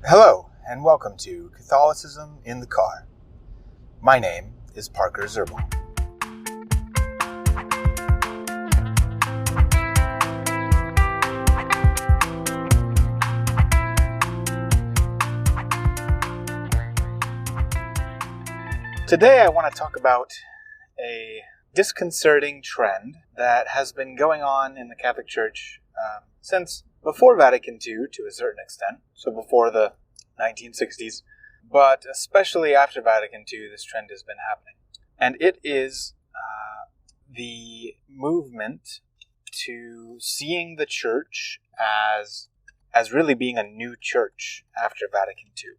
Hello, and welcome to Catholicism in the Car. My name is Parker Zerbal. Today I want to talk about a disconcerting trend that has been going on in the Catholic Church since before Vatican II to a certain extent, so before the 1960s, but especially after Vatican II, this trend has been happening. And it is the movement to seeing the Church as really being a new church after Vatican II.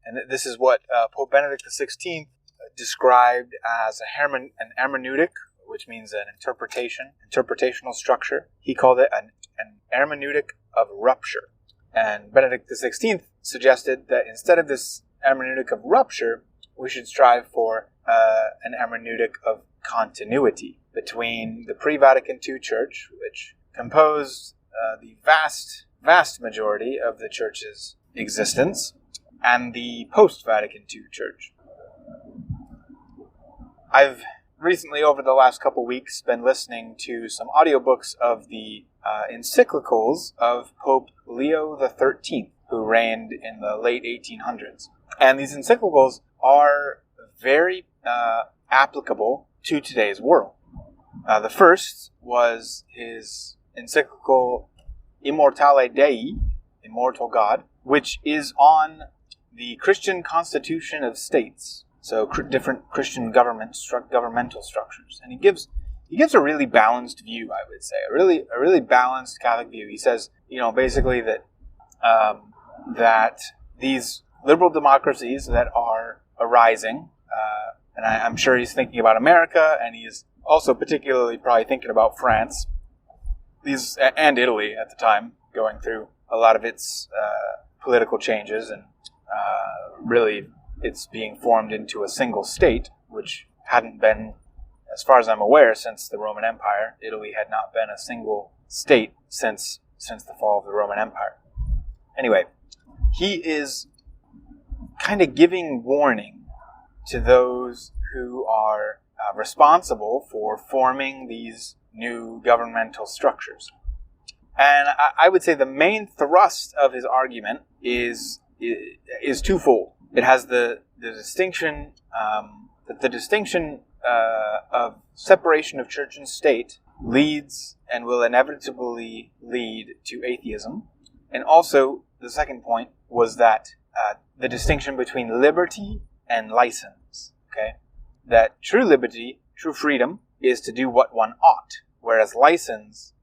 And this is what Pope Benedict XVI described as an hermeneutic, which means an interpretational structure. He called it an Hermeneutic of Rupture. And Benedict XVI suggested that instead of this Hermeneutic of Rupture, we should strive for an Hermeneutic of Continuity between the pre-Vatican II Church, which composed the vast majority of the Church's existence, and the post-Vatican II Church. I've recently, over the last couple weeks, been listening to some audiobooks of the encyclicals of Pope Leo XIII, who reigned in the late 1800s. And these encyclicals are very applicable to today's world. The first was his encyclical Immortale Dei, Immortal God, which is on the Christian constitution of states. So different Christian governmental structures, and he gives a really balanced view. I would say a really balanced Catholic view. He says, basically that that these liberal democracies that are arising, and I'm sure he's thinking about America, and he's also particularly probably thinking about France, and Italy at the time, going through a lot of its political changes, and really. It's being formed into a single state, which hadn't been, as far as I'm aware, since the Roman Empire. Italy had not been a single state since the fall of the Roman Empire. Anyway, he is kind of giving warning to those who are responsible for forming these new governmental structures. And I would say the main thrust of his argument is twofold. It has the distinction of separation of church and state leads and will inevitably lead to atheism. And also, the second point was that the distinction between liberty and license. Okay, that true liberty, true freedom, is to do what one ought, whereas license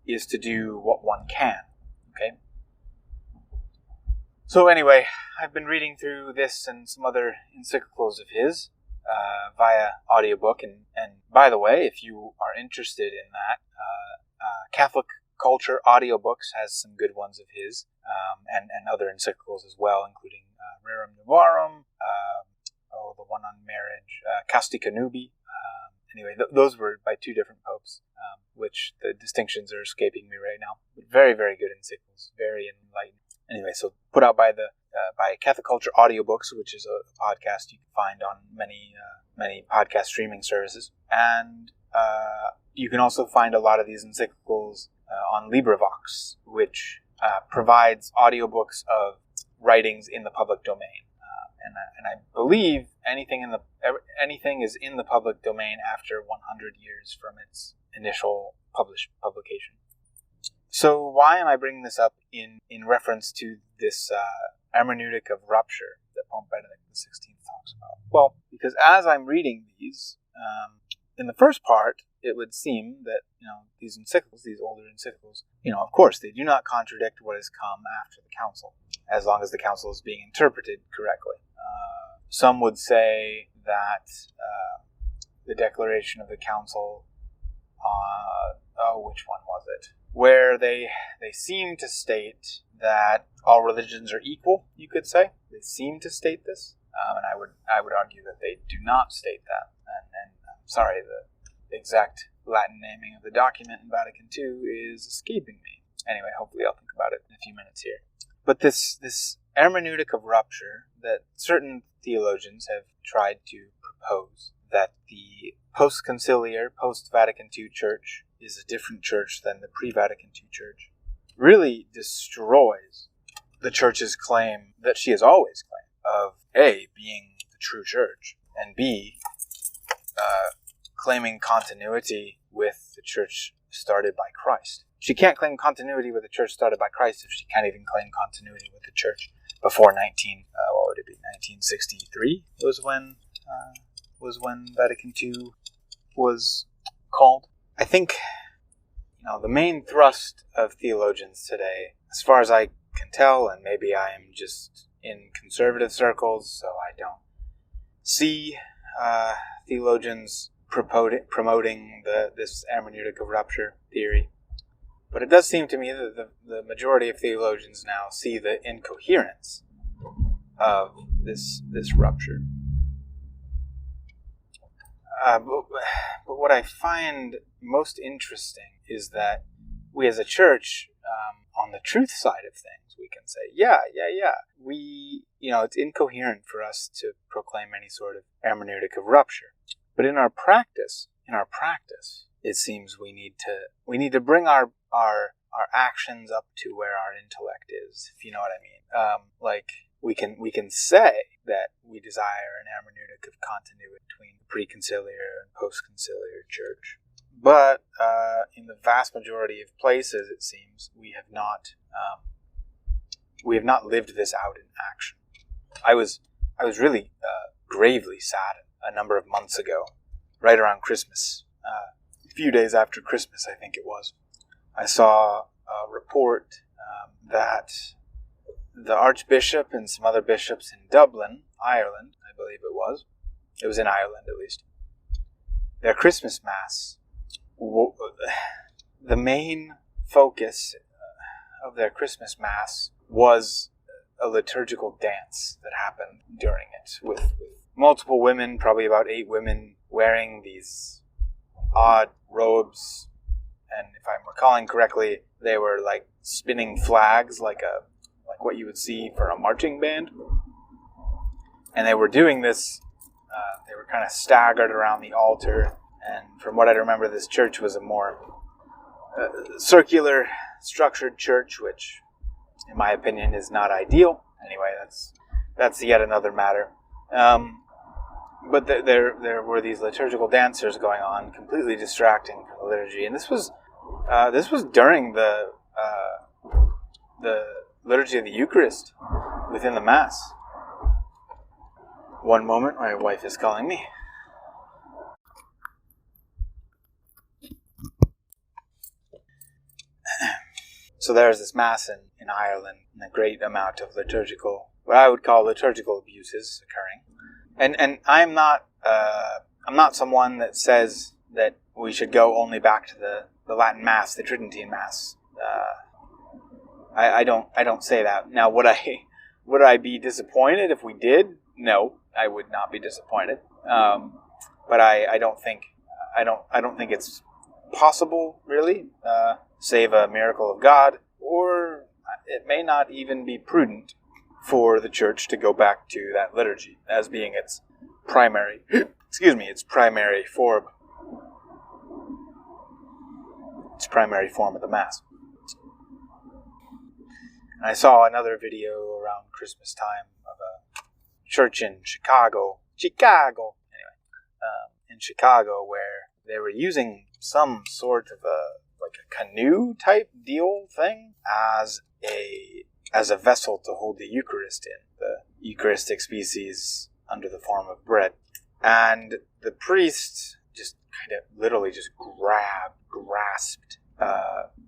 is to do what one can. Okay. So anyway, I've been reading through this and some other encyclicals of his via audiobook. And by the way, if you are interested in that, Catholic Culture Audiobooks has some good ones of his, and other encyclicals as well, including Rerum Novarum, the one on marriage, Casti Connubii. Anyway, those were by two different popes, which the distinctions are escaping me right now. But very, very good encyclicals, very enlightening. Anyway, so put out by Catholic Culture Audiobooks, which is a podcast you can find on many podcast streaming services, and you can also find a lot of these encyclicals on LibriVox, which provides audiobooks of writings in the public domain. And I believe anything is in the public domain after 100 years from its initial publication. So why am I bringing this up in reference to this Hermeneutic of Rupture that Pope Benedict XVI talks about? Well, because as I'm reading these, in the first part, it would seem that these encyclicals, these older encyclicals, of course, they do not contradict what has come after the Council, as long as the Council is being interpreted correctly. Some would say that the declaration of the Council, which one was it? Where they seem to state that all religions are equal, you could say. They seem to state this, and I would argue that they do not state that. And I'm sorry, the exact Latin naming of the document in Vatican II is escaping me. Anyway, hopefully I'll think about it in a few minutes here. But this hermeneutic of rupture that certain theologians have tried to propose, that the post-conciliar, post-Vatican II church is a different church than the pre-Vatican II church, really destroys the church's claim that she has always claimed of A, being the true church, and B, claiming continuity with the church started by Christ. She can't claim continuity with the church started by Christ if she can't even claim continuity with the church before 1963 was when Vatican II was called. I think, the main thrust of theologians today, as far as I can tell, and maybe I am just in conservative circles, so I don't see theologians promoting this hermeneutic of rupture theory. But it does seem to me that the majority of theologians now see the incoherence of this rupture. But what I find most interesting is that we as a church, on the truth side of things, we can say, it's incoherent for us to proclaim any sort of hermeneutic of rupture. But in our practice, it seems we need to bring our actions up to where our intellect is, if you know what I mean. We can say that we desire an hermeneutic of continuity between the pre-conciliar and post-conciliar church. But in the vast majority of places, it seems, we have not lived this out in action. I was really gravely saddened a number of months ago, right around Christmas, a few days after Christmas, I think it was. I saw a report that the Archbishop and some other bishops in Dublin, Ireland, I believe it was in Ireland at least, their Christmas Mass, the main focus of their Christmas Mass was a liturgical dance that happened during it, with multiple women, probably about 8 women, wearing these odd robes, and if I'm recalling correctly, they were like spinning flags, like what you would see for a marching band. And they were doing this, they were kind of staggered around the altar, and from what I remember, this church was a more circular, structured church, which, in my opinion, is not ideal. Anyway, that's yet another matter. But there were these liturgical dancers going on, completely distracting from the liturgy, and this was during the liturgy of the Eucharist within the Mass. One moment, my wife is calling me. So there's this Mass in Ireland, and a great amount of what I would call liturgical abuses occurring. And I'm not someone that says that we should go only back to the Latin Mass, the Tridentine Mass. I don't say that. Now, would I be disappointed if we did? No, I would not be disappointed. But I don't think it's possible, really, save a miracle of God, or it may not even be prudent for the Church to go back to that liturgy as being its primary form. Its primary form of the Mass. And I saw another video around Christmas time of a church in Chicago, in Chicago, where they were using some sort of a canoe type deal thing as a vessel to hold the Eucharist in, the Eucharistic species under the form of bread. And the priest just kind of literally just grasped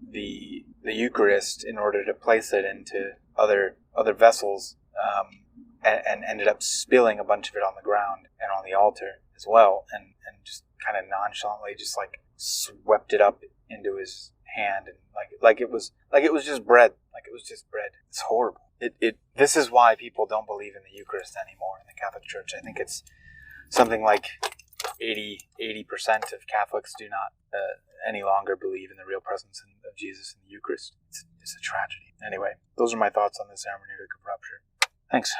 the Eucharist in order to place it into other vessels, and ended up spilling a bunch of it on the ground and on the altar as well, and just kind of nonchalantly just swept it up into his hand, and like it was just bread. It's horrible. This is why people don't believe in the Eucharist anymore in the Catholic Church. I think it's something like 80% of Catholics do not any longer believe in the real presence of Jesus in the Eucharist. It's a tragedy. Anyway, those are my thoughts on this hermeneutic of rupture. Thanks.